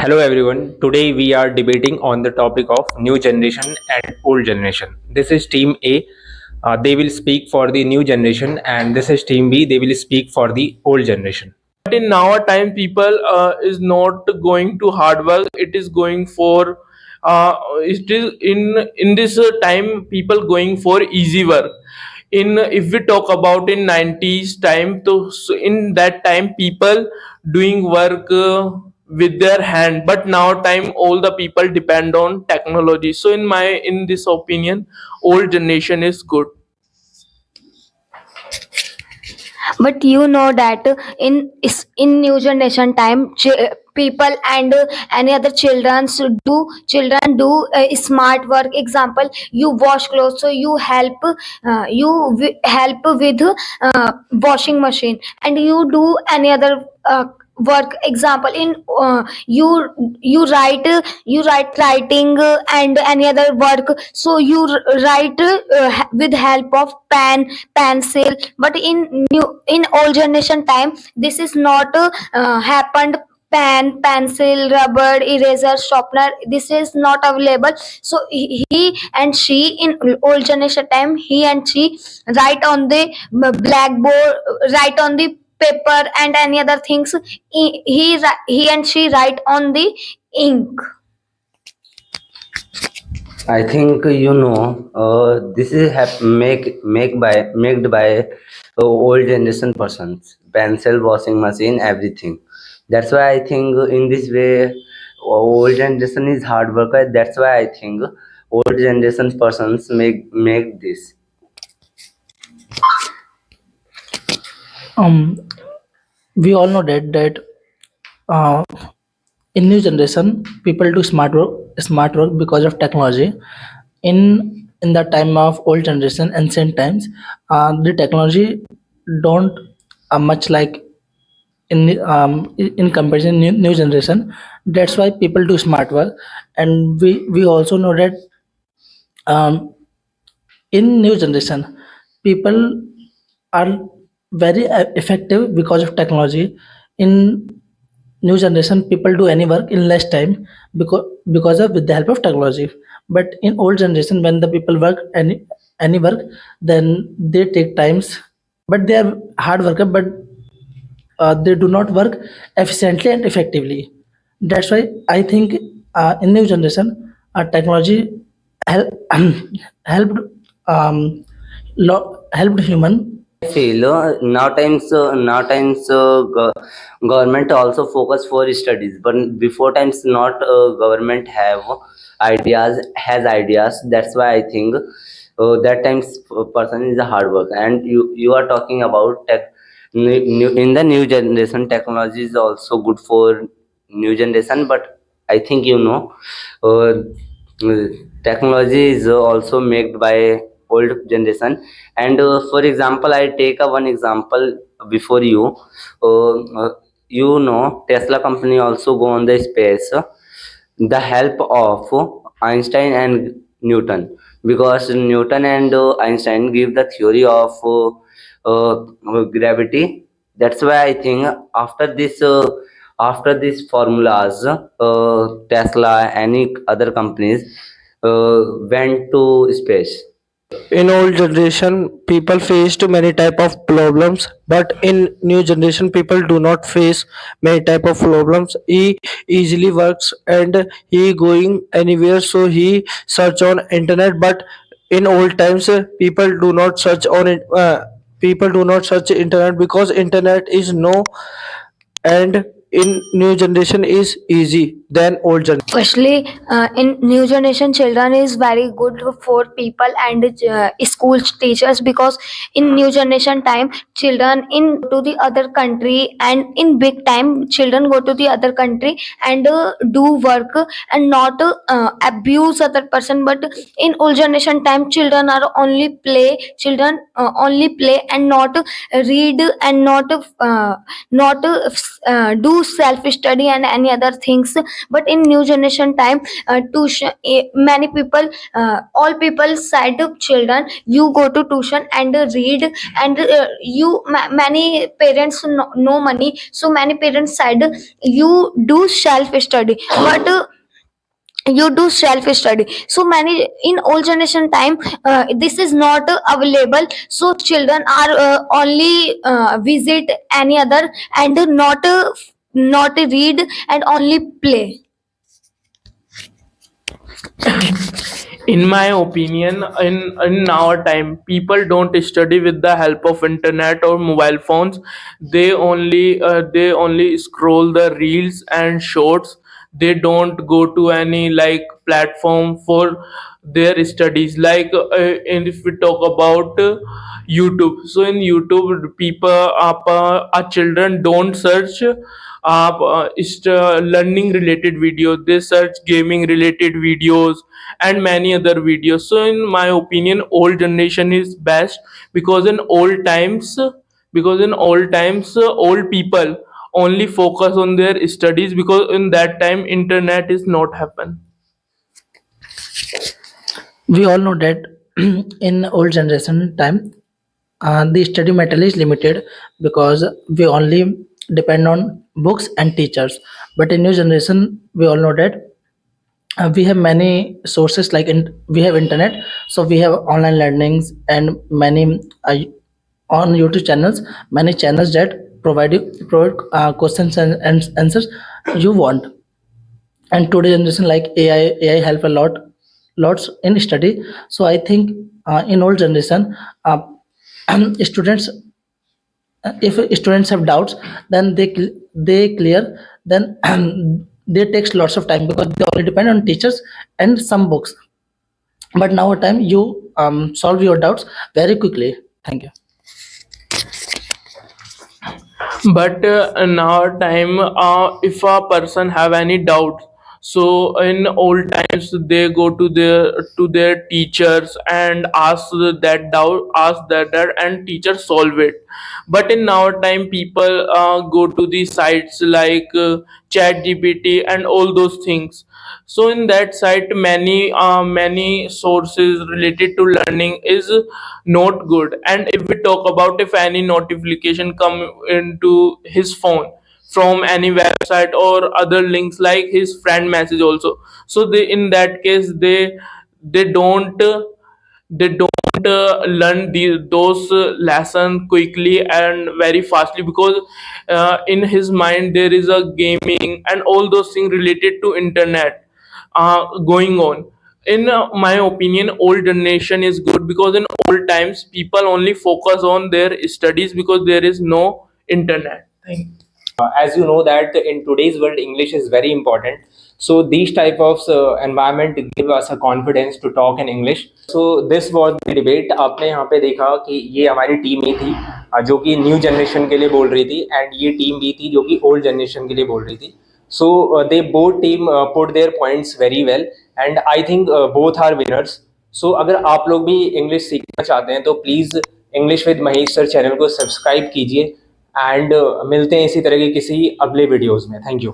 Hello everyone. Today we are debating on the topic of new generation and old generation. This is team A. They will speak for the new generation, and this is team B. They will speak for the old generation. But in now time people is not going to hard work. It is going for it is in this time people going for easy work. In if we talk about in 90s time, so in that time people doing work with their hand, but now time all the people depend on technology. So in this opinion, old generation is good. But you know that in new generation time people and any other children do smart work. Example, you wash clothes, so you help with washing machine, and you do any other work. Example, in you write writing and any other work, so you write with help of pencil. But in old generation time, this is not happened. Pencil, rubber, eraser, sharpener, this is not available. So he and she in old generation time, he and she write on the blackboard, write on the paper and any other things. He and she write on the ink. I think this is made by old generation persons, pencil, washing machine, everything. That's why I think in this way old generation is hard worker. That's why I think old generation persons make this. um we all know that uh, in new generation people do smart work because of technology. In the time of old generation, ancient times, the technology don't much like in comparison new generation. That's why people do smart work. And we also know that um, in new generation people are very effective because of technology. In new generation people do any work in less time because of with the help of technology. But in old generation, when the people work any work, then they take times, but they are hard worker, but they do not work efficiently and effectively. That's why I think in new generation technology help, helped helped human. I feel now times government also focus for studies, but before times not government has ideas. That's why I think that times person is a hard work. And you are talking about in the new generation technology is also good for new generation, but I think uh, technology is also made by old generation. And for example, I take a one example before you. Tesla company also go on the space, the help of Einstein and Newton, because Newton and Einstein give the theory of gravity. That's why I think after these formulas, Tesla, any other companies went to space. In old generation people faced many type of problems, but in new generation people do not face many type of problems. He easily works and he going anywhere, so he search on internet. But in old times people do not search on it. People do not search internet because internet is no, and in new generation is easy than old generation. Firstly, in new generation, children is very good for people and school teachers, because in new generation time, children in to the other country, and in big time, children go to the other country and do work and not abuse other person. But in old generation time, children are only play. Children only play and not read and not do self study and any other things. but in new generation time, tuition, many people, all people said children, you go to tuition and read, and many parents no money, so many parents said you do self study, but you do self study. So many in old generation time, this is not available, so children are only visit any other, and not read and only play. In my opinion, in our time, people don't study with the help of internet or mobile phones. They only scroll the reels and shorts. They don't go to any like platform for their studies. Like and if we talk about YouTube, so in YouTube, our children don't search learning related videos. They search gaming related videos and many other videos. So in my opinion, old generation is best, because in old times old people only focus on their studies, because in that time internet is not happen. We all know that in old generation time, the study material is limited because we only depend on books and teachers. But in new generation, we all know that we have many sources, like we have internet, so we have online learnings and many on YouTube channels, many channels that provide questions and answers you want. And today generation, like AI help a lots in study. So I think in old generation, uh, students, if students have doubts, then they clear, then they takes lots of time because they only depend on teachers and some books. But now time you solve your doubts very quickly. Thank you. But in our time, if a person have any doubt, so in old times they go to their teachers and ask that and teacher solve it. But in our time, people go to the sites like chat gpt and all those things. So in that site, many sources related to learning is not good. And if we talk about, if any notification come into his phone from any website or other links like his friend message also, so they, in that case, they don't learn those lesson quickly and very fastly, because in his mind there is a gaming and all those things related to internet going on. In my opinion, old generation is good, because in old times people only focus on their studies because there is no internet. Thank you. As you know that in today's world English is very important, so these type of environment give us a confidence to talk in English. So this was the debate. आपने यहाँ पे देखा कि ये हमारी team ही थी जो कि न्यू जनरेशन के लिए बोल रही थी, एंड ये टीम भी थी जो कि ओल्ड जनरेशन के लिए बोल रही थी. So they both team put their points very well, and I think both are winners. So अगर आप लोग भी इंग्लिश सीखना चाहते हैं तो please English with Mahesh sir channel को सब्सक्राइब कीजिए, एंड मिलते हैं इसी तरह के किसी अगले वीडियोस में. Thank you.